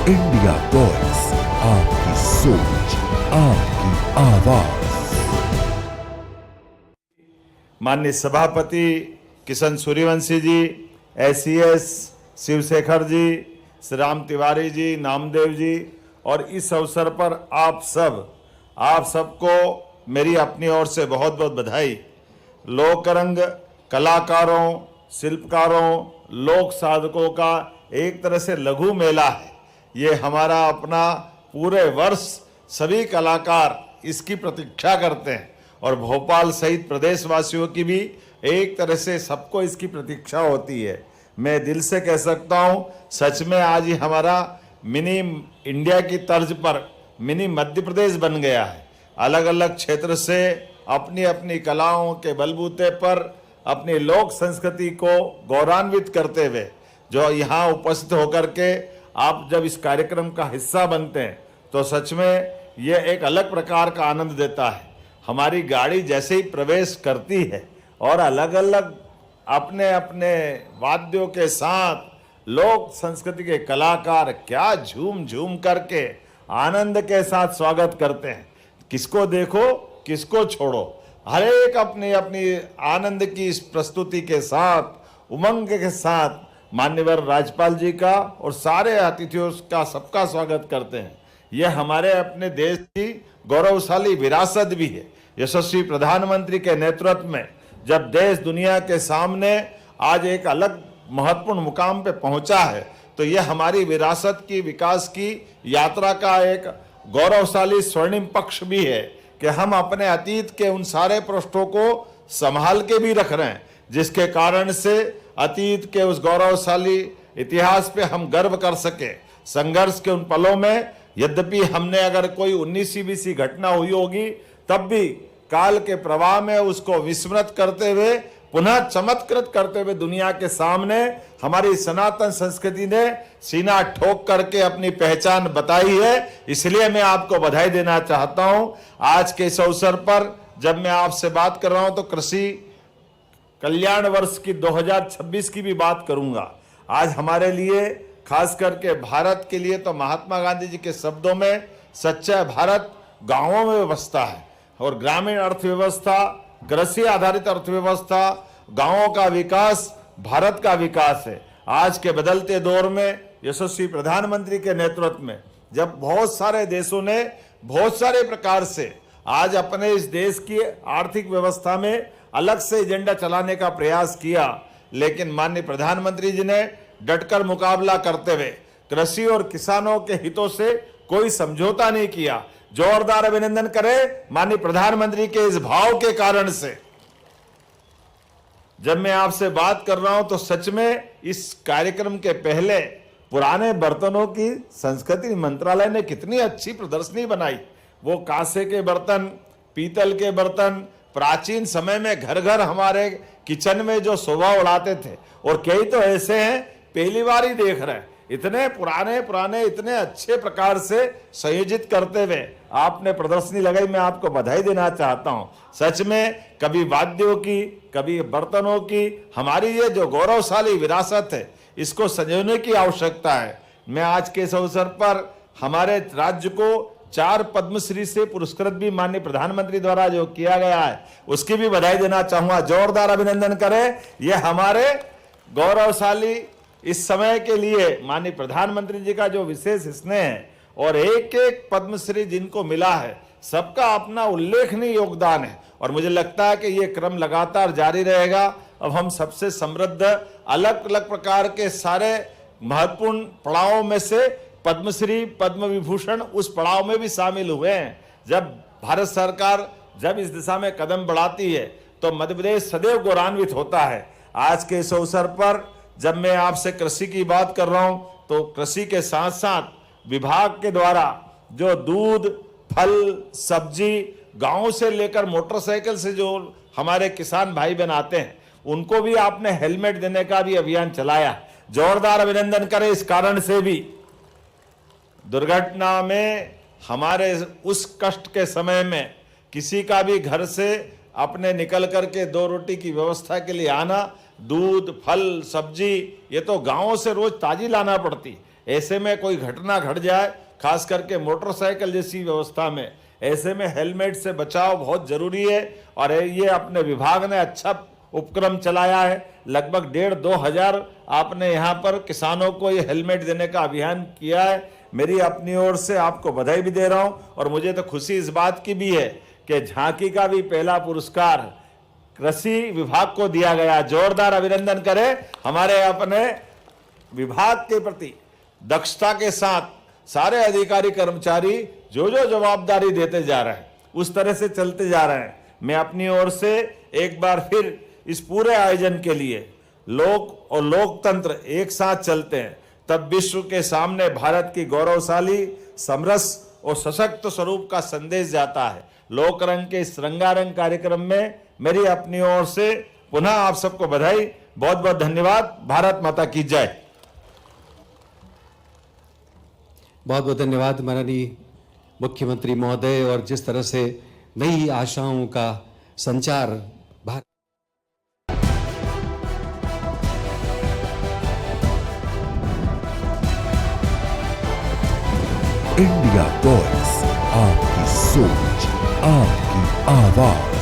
India voice, आपकी सोच, आपकी आवाज। माननीय सभापति किशन सूर्यवंशी जी, एसीएस शिवशेखर जी, श्री राम तिवारी जी, नामदेव जी, और इस अवसर पर आप सबको मेरी अपनी ओर से बहुत बहुत बधाई। लोकरंग कलाकारों, शिल्पकारों, लोक साधकों का एक तरह से लघु मेला है। ये हमारा अपना पूरे वर्ष सभी कलाकार इसकी प्रतीक्षा करते हैं और भोपाल सहित प्रदेशवासियों की भी एक तरह से सबको इसकी प्रतीक्षा होती है। मैं दिल से कह सकता हूँ, सच में आज ही हमारा मिनी इंडिया की तर्ज पर मिनी मध्य प्रदेश बन गया है। अलग अलग क्षेत्र से अपनी अपनी कलाओं के बलबूते पर अपनी लोक संस्कृति को गौरवान्वित करते हुए जो यहाँ उपस्थित होकर के आप जब इस कार्यक्रम का हिस्सा बनते हैं तो सच में ये एक अलग प्रकार का आनंद देता है। हमारी गाड़ी जैसे ही प्रवेश करती है और अलग अलग अपने अपने वाद्यों के साथ लोक संस्कृति के कलाकार क्या झूम झूम करके आनंद के साथ स्वागत करते हैं। किसको देखो किसको छोड़ो, हर एक अपनी अपनी आनंद की इस प्रस्तुति के साथ उमंग के साथ माननीय राज्यपाल जी का और सारे अतिथियों का सबका स्वागत करते हैं। यह हमारे अपने देश की गौरवशाली विरासत भी है। यशस्वी प्रधानमंत्री के नेतृत्व में जब देश दुनिया के सामने आज एक अलग महत्वपूर्ण मुकाम पे पहुंचा है तो यह हमारी विरासत की विकास की यात्रा का एक गौरवशाली स्वर्णिम पक्ष भी है कि हम अपने अतीत के उन सारे पृष्ठों को संभाल के भी रख रहे हैं, जिसके कारण से अतीत के उस गौरवशाली इतिहास पे हम गर्व कर सके। संघर्ष के उन पलों में यद्यपि हमने अगर कोई 19वीं घटना हुई होगी तब भी काल के प्रवाह में उसको विस्मृत करते हुए पुनः चमत्कृत करते हुए दुनिया के सामने हमारी सनातन संस्कृति ने सीना ठोक करके अपनी पहचान बताई है। इसलिए मैं आपको बधाई देना चाहता हूं। आज के इस अवसर पर जब मैं आपसे बात कर रहा हूं तो कृषि कल्याण वर्ष की 2026 की भी बात करूंगा। आज हमारे लिए खास करके भारत के लिए तो महात्मा गांधी जी के शब्दों में सच्चा भारत गांवों में बसता है और ग्रामीण अर्थव्यवस्था, कृषि आधारित अर्थव्यवस्था, गांवों का विकास भारत का विकास है। आज के बदलते दौर में यशस्वी प्रधानमंत्री के नेतृत्व में जब बहुत सारे देशों ने बहुत सारे प्रकार से आज अपने इस देश की आर्थिक व्यवस्था में अलग से एजेंडा चलाने का प्रयास किया, लेकिन माननीय प्रधानमंत्री जी ने डटकर मुकाबला करते हुए कृषि और किसानों के हितों से कोई समझौता नहीं किया। जोरदार अभिनंदन करें माननीय प्रधानमंत्री के इस भाव के कारण से। जब मैं आपसे बात कर रहा हूं तो सच में इस कार्यक्रम के पहले पुराने बर्तनों की संस्कृति मंत्रालय ने कितनी अच्छी प्रदर्शनी बनाई। वो कांसे के बर्तन, पीतल के बर्तन प्राचीन समय में घर घर हमारे किचन में जो शोभा उड़ाते थे, और कई तो ऐसे हैं पहली बार ही देख रहे हैं। इतने पुराने इतने अच्छे प्रकार से संयोजित करते हुए आपने प्रदर्शनी लगाई, मैं आपको बधाई देना चाहता हूं। सच में कभी वाद्यों की, कभी बर्तनों की, हमारी ये जो गौरवशाली विरासत है इसको संजोने की आवश्यकता है। मैं आज के इस अवसर पर हमारे राज्य को 4 पद्मश्री से पुरस्कृत भी माननीय प्रधानमंत्री द्वारा जो किया गया है उसकी भी बधाई देना चाहूंगा। जोरदार अभिनंदन करें। ये हमारे गौरवशाली इस समय के लिए माननीय प्रधानमंत्री जी का जो विशेष स्नेह है और एक एक पद्मश्री जिनको मिला है सबका अपना उल्लेखनीय योगदान है, और मुझे लगता है कि ये क्रम लगातार जारी रहेगा। अब हम सबसे समृद्ध अलग अलग प्रकार के सारे महत्वपूर्ण पड़ावों में से पद्मश्री, पद्म विभूषण उस पड़ाव में भी शामिल हुए हैं। जब भारत सरकार जब इस दिशा में कदम बढ़ाती है तो मध्य प्रदेश सदैव गौरवान्वित होता है। आज के इस अवसर पर जब मैं आपसे कृषि की बात कर रहा हूं तो कृषि के साथ साथ विभाग के द्वारा जो दूध, फल, सब्जी गांव से लेकर मोटरसाइकिल से जो हमारे किसान भाई बहन आते हैं उनको भी आपने हेलमेट देने का भी अभियान चलाया। जोरदार अभिनंदन करें। इस कारण से भी दुर्घटना में हमारे उस कष्ट के समय में किसी का भी घर से अपने निकल करके 2 रोटी की व्यवस्था के लिए आना, दूध, फल, सब्जी ये तो गांवों से रोज ताजी लाना पड़ती, ऐसे में कोई घटना घट जाए, खास करके मोटरसाइकिल जैसी व्यवस्था में, ऐसे में हेलमेट से बचाव बहुत जरूरी है। और ये अपने विभाग ने अच्छा उपक्रम चलाया है। लगभग 1,500-2 हजार आपने यहाँ पर किसानों को ये हेलमेट देने का अभियान किया है। मेरी अपनी ओर से आपको बधाई भी दे रहा हूँ। और मुझे तो खुशी इस बात की भी है कि झांकी का भी पहला पुरस्कार कृषि विभाग को दिया गया। जोरदार अभिनंदन करें हमारे अपने विभाग के प्रति। दक्षता के साथ सारे अधिकारी कर्मचारी जो जो जवाबदारी देते जा रहे हैं, उस तरह से चलते जा रहे हैं। मैं अपनी ओर से एक बार फिर इस पूरे आयोजन के लिए लोक और लोकतंत्र एक साथ चलते हैं, तब विश्व के सामने भारत की गौरवशाली, समरस और सशक्त स्वरूप का संदेश जाता है। लोकरंग के इस रंगारंग कार्यक्रम में मेरी अपनी ओर से पुनः आप सबको बधाई। बहुत बहुत धन्यवाद। भारत माता की जय। बहुत बहुत धन्यवाद माननीय मुख्यमंत्री महोदय। और जिस तरह से नई आशाओं का संचार भारत इंडिया वॉइस, आपकी सोच, आपकी आवाज।